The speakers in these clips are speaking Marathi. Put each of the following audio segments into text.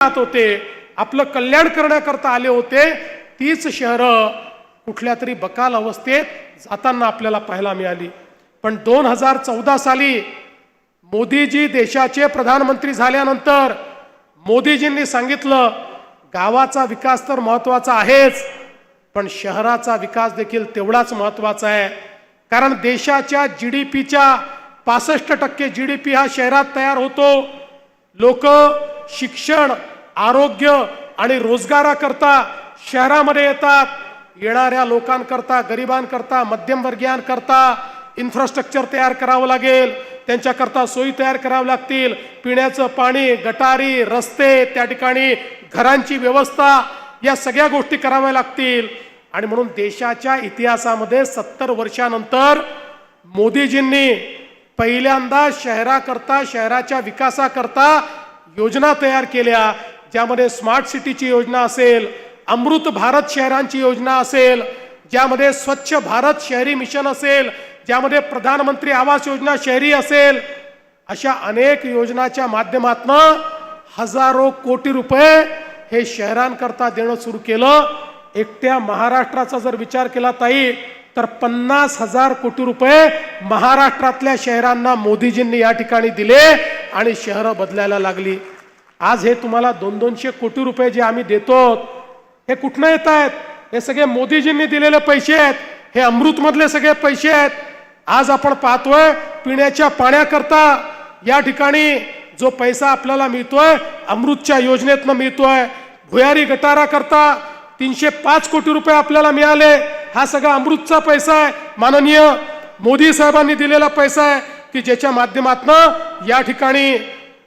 होते, आपलं कल्याण करण्याकरता आले होते, तीच शहरं कुठल्या तरी बकाल अवस्थेत जाताना आपल्याला पाहायला मिळाली। पण 2014 साली मोदीजी देशाचे प्रधानमंत्री झाल्यानंतर मोदीजींनी सांगितलं, गावाचा विकास तर महत्त्वाचा आहेच, पण शहराचा विकास देखील तेवढाच महत्त्वाचा आहे। कारण देशाच्या जीडीपीच्या 65% जीडीपी हा शहरात तयार होतो। लोक शिक्षण, आरोग्य आणि रोजगाराकरता शहरामध्ये येतात। येणाऱ्या लोकांकरता, गरिबांकरता, मध्यमवर्गीयांकरता इन्फ्रास्ट्रक्चर तयार करावं लागेल, त्यांच्याकरता सोयी तयार कराव्या लागतील, पिण्याचं पाणी, गटारी, रस्ते, त्या ठिकाणी घरांची व्यवस्था, या सगळ्या गोष्टी कराव्या लागतील। आणि म्हणून देशाच्या इतिहासामध्ये 70 वर्षानंतर मोदीजींनी पहिल्यांदा शहराकरता, शहराच्या विकासाकरता योजना तयार केल्या, ज्यामध्ये स्मार्ट सिटीची योजना असेल, अमृत भारत शहरांची योजना असेल, ज्यामध्ये स्वच्छ भारत शहरी मिशन असेल, ज्यामध्ये प्रधानमंत्री आवास योजना शहरी असेल, अशा अनेक योजनाच्या माध्यमातून हजारो कोटी रुपये हे शहरांकरता देणं सुरू केलं। एकट्या महाराष्ट्राचा जर विचार केला ताई, तर 50,000 कोटी रुपये महाराष्ट्रातल्या शहरांना मोदीजींनी या ठिकाणी दिले आणि शहरं बदलायला लागली। आज हे तुम्हाला 200 कोटी रुपये जे आम्ही देतो, हे कुठनं येत आहेत? हे सगळे मोदीजींनी दिलेले पैसे आहेत, हे अमृतमधले सगळे पैसे आहेत। आज आपण पाहतोय पिण्याच्या पाण्याकरता या ठिकाणी जो पैसा आपल्याला मिळतोय, अमृतच्या योजनेतनं मिळतोय। भुयारी गटाराकरता 305 कोटी रुपये आपल्याला मिळाले, हा सगळा अमृतचा पैसा आहे, माननीय मोदी साहेबांनी दिलेला पैसा आहे, की ज्याच्या माध्यमातून या ठिकाणी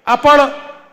आपण